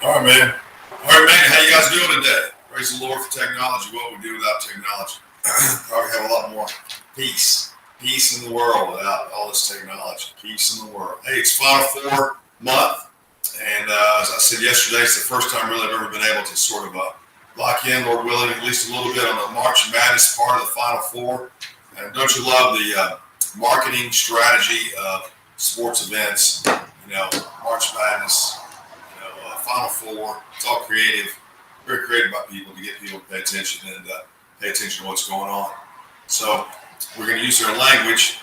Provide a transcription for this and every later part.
All right, man. All right, man. How you guys doing today? Praise the Lord for technology. What would we do without technology? Probably have a lot more peace. Peace in the world without all this technology. Peace in the world. Hey, it's Final Four month. And as I said yesterday, it's the first time really I've ever been able to sort of lock in, Lord willing, at least a little bit on the March Madness part of the Final Four. And don't you love the marketing strategy of sports events? March Madness, Final Four. It's all creative, very creative by people to get people to pay attention and pay attention to what's going on. So we're going to use their language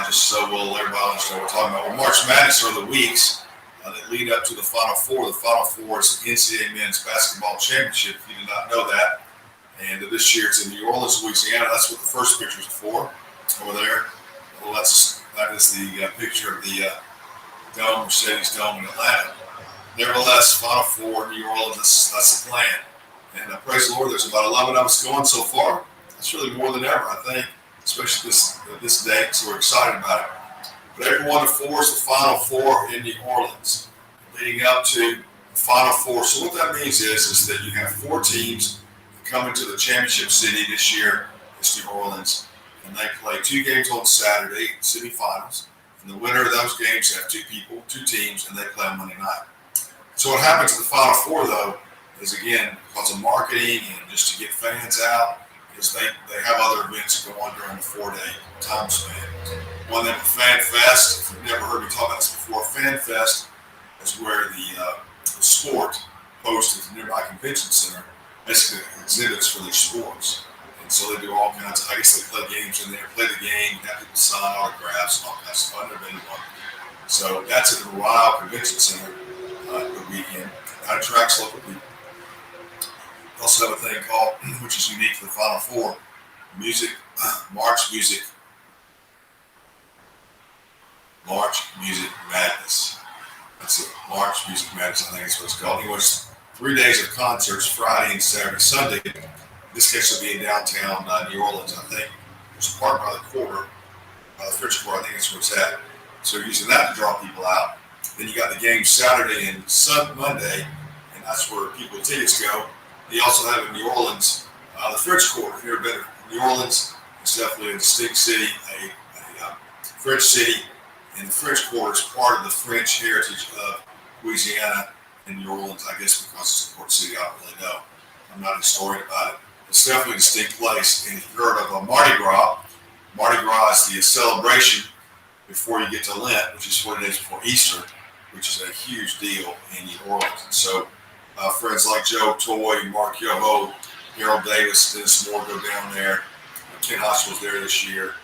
just so everybody understand what we're talking about. Well, March Madness are the weeks that lead up to the Final Four. The Final Four is the NCAA Men's Basketball Championship, if you did not know that. And this year it's in New Orleans, Louisiana. That's what the first pictures are for over there. Well, that is the picture of the Dome, Mercedes Dome in Atlanta. Nevertheless, Final Four, New Orleans, that's the plan. And praise the Lord, there's about 11 of us going so far. That's really more than ever, I think, especially this date, so we're excited about it. But April 1 to 4 is the Final Four in New Orleans, leading up to the Final Four. So what that means is that you have 4 teams that come into the championship city this year. It's New Orleans, and they play 2 games on Saturday, semifinals. And the winner of those games have 2 teams, and they play on Monday night. So what happens at the Final Four, though, is, again, because of marketing and just to get fans out, is they have other events that go on during the 4-day time span. One of them, Fan Fest. If you've never heard me talk about this before, Fan Fest is where the sport hosts at the nearby convention center basically exhibits for their sports. And so they do all kinds of, I guess they play games in there, play the game, have people sign autographs and all kinds of stuff. I've never been to one. So that's at the Royal Convention Center the weekend. That attracts local people. We also have a thing called, which is unique to the Final Four, March Music Madness. That's it, March Music Madness, I think is what it's called. Anyways, 3 days of concerts, Friday and Saturday, Sunday. In this case, it'll be in downtown New Orleans, I think. There's a park by the quarter, by the French Quarter, I think that's where it's at. So you're using that to draw people out. Then you got the game Saturday and Monday, and that's where people with tickets go. You also have in New Orleans the French Quarter. If you've ever been to New Orleans, it's definitely a distinct city, a French city, and the French Quarter is part of the French heritage of Louisiana and New Orleans, I guess because it's a port city. I don't really know. I'm not a historian about it. It's definitely a distinct place. And if you've heard of Mardi Gras, Mardi Gras is the celebration before you get to Lent, which is 40 days before Easter, which is a huge deal in New Orleans. And so friends like Joe Toy, Mark Yoho, Harold Davis, Dennis Moore go down there. Ken Hodge was there this year.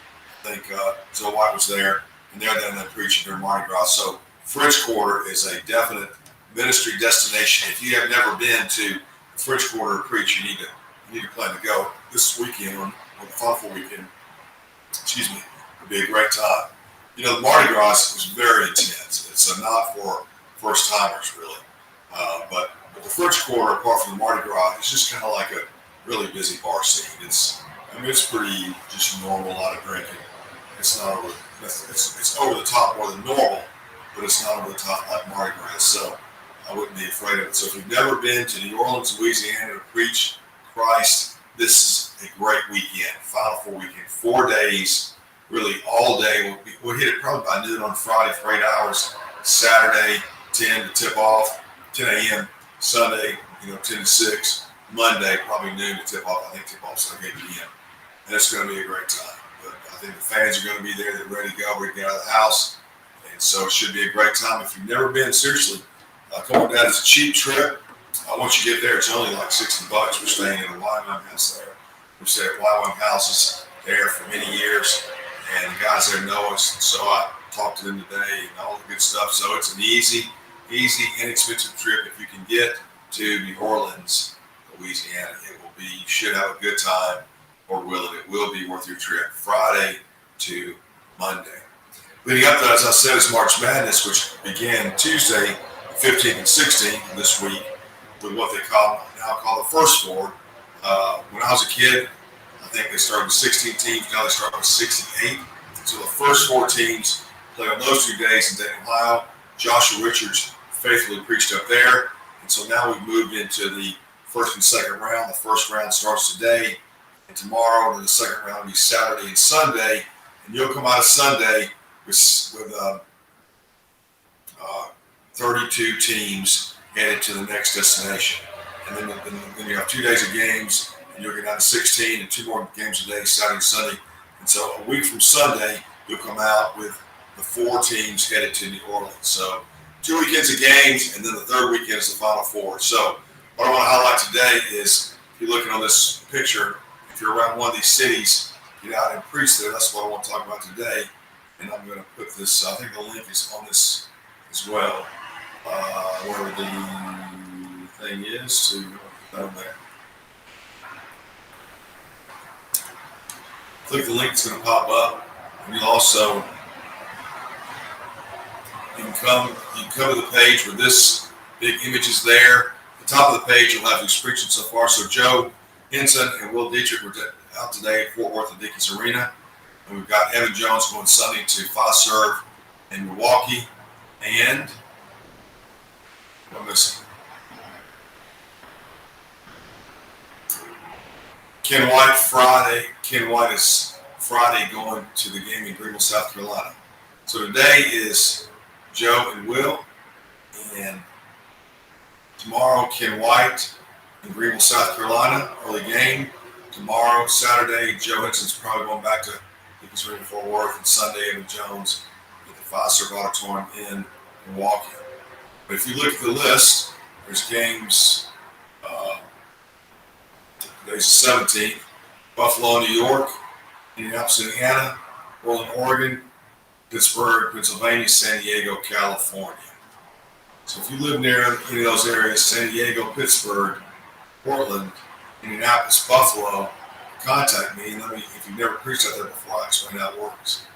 I think Joe White was there. And they're down there preaching during Mardi Gras. So French Quarter is a definite ministry destination. If you have never been to the French Quarter to preach, you need to plan to go. This weekend, or the Final Four weekend, would be a great time. The Mardi Gras is very intense. It's not for first timers, really. But the French Quarter, apart from the Mardi Gras, it's just kind of like a really busy bar scene. It's pretty just normal, a lot of drinking. It's not over. It's over the top more than normal, but it's not over the top like Mardi Gras. So I wouldn't be afraid of it. So if you've never been to New Orleans, Louisiana to preach Christ, this is a great weekend. Final Four weekend, 4 days. Really all day. We'll hit it probably by noon on Friday for 8 hours. Saturday, 10 to tip off, 10 a.m. Sunday, 10 to 6. Monday, probably noon to tip off. I think tip off Sunday 8 p.m. And it's going to be a great time. But I think the fans are going to be there. They're ready to go, ready to get out of the house. And so it should be a great time. If you've never been, seriously, come on down. It's a cheap trip. Once you get there, it's only like $60. We're staying in a YWAM house there. We've stayed at YWAM houses there for many years. And the guys there know us, and so I talked to them today and all the good stuff. So it's an easy, inexpensive trip. If you can get to New Orleans, Louisiana, you should have a good time, or it will be worth your trip, Friday to Monday. Leading up to that, as I said, is March Madness, which began Tuesday, 15th and 16th this week, with what they now call the First Four. When I was a kid, I think they started with 16 teams. Now they start with 68. So the first 4 teams play on those 2 days in Dayton, Ohio. Joshua Richards faithfully preached up there. And so now we've moved into the first and second round. The first round starts today and tomorrow, and the second round will be Saturday and Sunday. And you'll come out of Sunday with 32 teams headed to the next destination. And then you have 2 days of games, and you'll get down to 16 and 2 more games a day, Saturday and Sunday. And so a week from Sunday, you'll come out with the 4 teams headed to New Orleans. So 2 weekends of games, and then the third weekend is the Final Four. So what I want to highlight today is, if you're looking on this picture, if you're around one of these cities, get out and preach there. That's what I want to talk about today. And I'm going to put this, I think the link is on this as well, where the thing is to down there. Click the link, it's going to pop up. And you'll also, you can come to the page where this big image is there. At the top of the page, you'll have who's preaching so far. So Joe Henson and Will Dietrich were out today at Fort Worth at Dickies Arena. And we've got Evan Jones going Sunday to Fiserv in Milwaukee. And what am I missing? Ken White Friday. Ken White is Friday going to the game in Greenville, South Carolina. So today is Joe and Will. And tomorrow, Ken White in Greenville, South Carolina, early game. Tomorrow, Saturday, Joe Henson's probably going back to Dickies Arena, Fort Worth, and Sunday, Evan Jones at the Fiserv Auditorium in Milwaukee. But if you look at the list, there's games. Today's the 17th. Buffalo, New York, Indianapolis, Indiana, Portland, Oregon, Pittsburgh, Pennsylvania, San Diego, California. So if you live near any of those areas, San Diego, Pittsburgh, Portland, Indianapolis, Buffalo, contact me. And if you've never preached out there before, I'll explain how it works.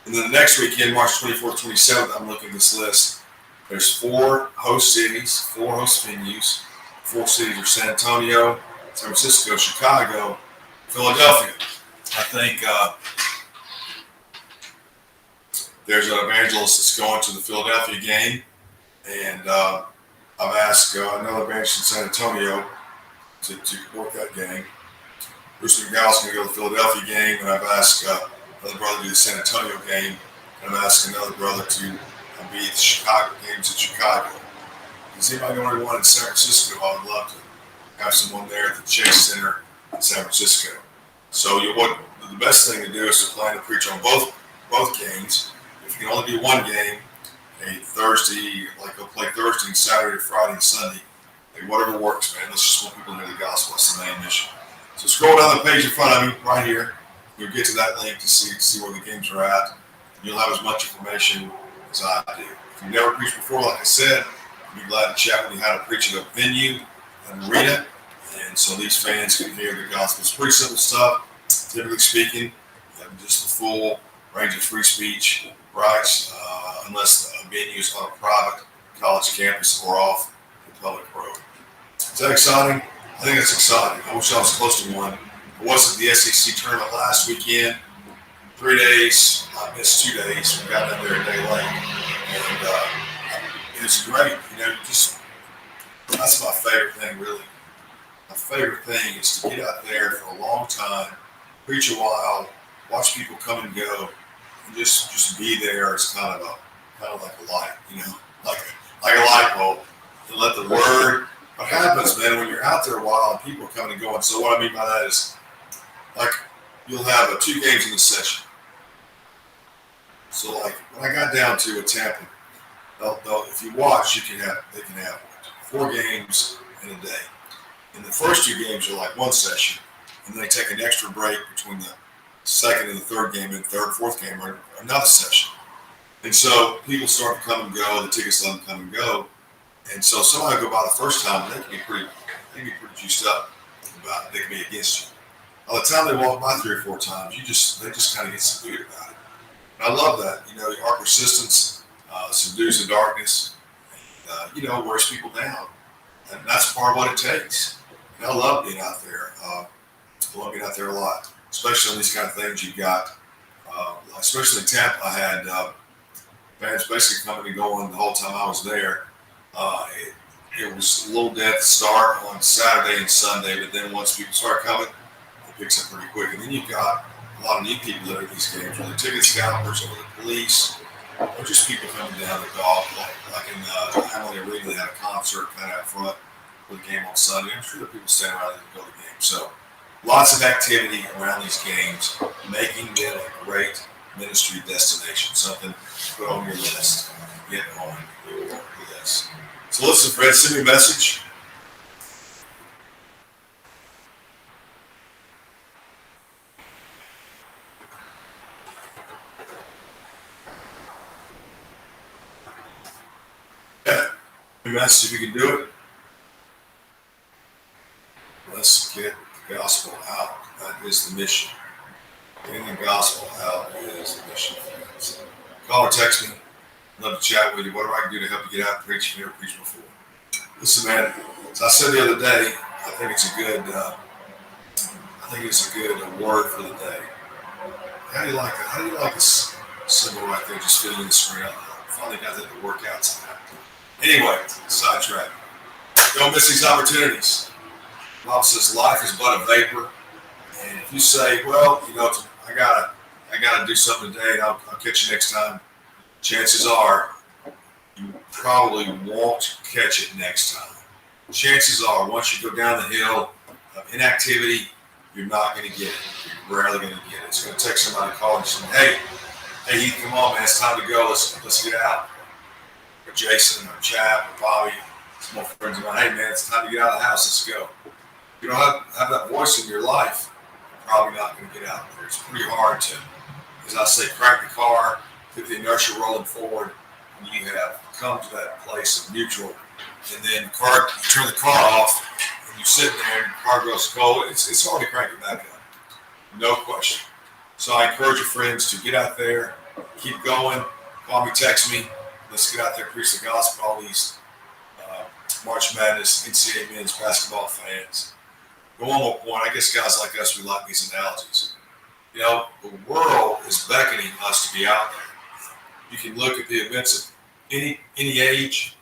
And then the next weekend, March 24th, 27th, I'm looking at this list. There's 4 host cities, 4 host venues. 4 cities are San Antonio, San Francisco, Chicago, Philadelphia. I think there's an evangelist that's going to the Philadelphia game. And I've asked another evangelist in San Antonio to work that game. Bruce McDowell's going to go to the Philadelphia game, and I've asked another brother to do the San Antonio game, and I've asked another brother to be at the Chicago games in Chicago. Does anybody know anyone in San Francisco? I would love to have someone there at the Chase Center in San Francisco. So the best thing to do is to plan to preach on both games. If you can only do one game, a Thursday, like go play Thursday and Saturday, Friday and Sunday, like whatever works, man. Let's just want people to hear the gospel. That's the main mission. So scroll down the page in front of me, right here. You'll get to that link to see where the games are at. You'll have as much information as I do. If you've never preached before, like I said, I'd be glad to chat with you how to preach at a venue, an arena, and so these fans can hear the gospel. It's pretty simple stuff. Typically speaking, you have just the full range of free speech rights, unless the venue is on a private college campus or off the public road. Is that exciting? I think it's exciting. I wish I was close to one. I was at the SEC tournament last weekend. 3 days. I missed 2 days. We got in there a day late. And it's great. That's my favorite thing, really. My favorite thing is to get out there for a long time, preach a while, watch people come and go, and just be there as kind of like a light, like a light bulb, and let the word. What happens, man, when you're out there a while and people are coming and going? So what I mean by that is, like, you'll have 2 games in the session. So like when I got down to a Tampa, if you watch, they can have 4 games in a day. And the first 2 games are like one session, and then they take an extra break between the second and the third game, and third, fourth game are another session. And so people start to come and go. The tickets let them come and go. And so somebody go by the first time, they can be pretty juiced up about it. They can be against you. By the time they walk by 3 or 4 times, they just kind of get subdued about it. And I love that. Our persistence subdues the darkness, and, wears people down. And that's part of what it takes. And I love being out there. I love being out there a lot, especially on these kind of things you've got. Especially in Tampa, I had fans basically coming and going the whole time I was there. it was a little dead to start on Saturday and Sunday, but then once people start coming, it picks up pretty quick. And then you've got a lot of new people that are at these games, whether ticket scalpers or the police, or just people coming down to golf. Like in Hamilton Arena, they had a concert kind of out front for the game on Sunday. I'm sure there are people standing around and go to the game. So lots of activity around these games, making them a great ministry destination, something to put on your list. Get on your list. So listen, friends, send me a message. Yeah, a message if you can do it. Let's get the gospel out. That is the mission. Getting the gospel out is the mission, friends. Call or text me. I'd love to chat with you. Whatever I can do to help you get out and preach, you never preached before. Listen, man. As I said the other day, I think it's a good. Word for the day. How do you like it? How do you like this symbol right there, just fitting in the screen? I finally got that to work out somehow. Anyway, sidetrack. Don't miss these opportunities. The Bible says life is but a vapor, and if you say, "Well, I gotta do something today, and I'll catch you next time," chances are you probably won't catch it next time. Chances are, once you go down the hill of inactivity, you're not going to get it. You're rarely going to get it. It's going to take somebody calling and saying, hey, Heath, come on, man, it's time to go. Let's get out. Or Jason, or Chap, or Bobby, some more friends of mine. Hey, man, it's time to get out of the house. Let's go. If you don't have that voice in your life, you're probably not going to get out there. It's pretty hard to, as I say, crank the car, get the inertia rolling forward, and you have come to that place of neutral. And then you turn the car off, and you sit there, and the car goes cold. It's hard to crank it back up, no question. So I encourage your friends to get out there, keep going. Call me, text me. Let's get out there, preach the gospel. All these March Madness, NCAA men's basketball fans. Go on one point. I guess guys like us, we like these analogies. The world is beckoning us to be out there. You can look at the events of any age,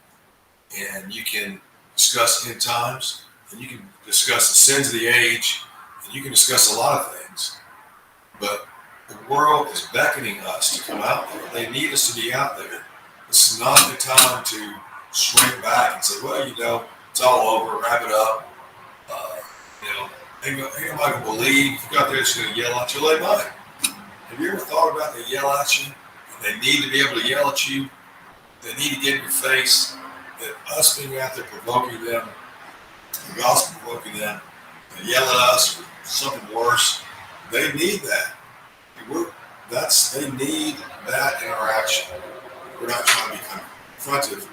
and you can discuss end times, and you can discuss the sins of the age, and you can discuss a lot of things. But the world is beckoning us to come out there. They need us to be out there. This is not the time to shrink back and say, well, it's all over, wrap it up. Ain't nobody gonna believe. If you got there, it's going to yell at you like mine. Have you ever thought about they yell at you? They need to be able to yell at you. They need to get in your face. That us being out there provoking them, the gospel provoking them, they yell at us or something worse. They need that. They need that interaction. We're not trying to be confrontive,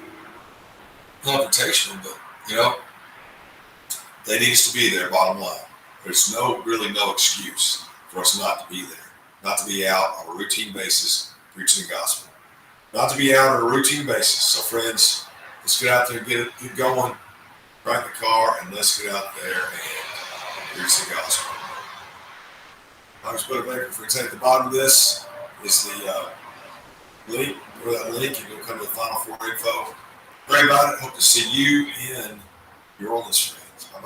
confrontational, but they need us to be there. Bottom line, there's really no excuse for us not to be there, not to be out on a routine basis preaching the gospel, not to be out on a routine basis. So, friends, let's get out there and get going, crank the car, and let's get out there and preach the gospel. I just put a link for at the bottom of this is the link. Go to that link and you'll come to the Final Four info. Pray about it. Hope to see you in New Orleans, friends. Bye-bye.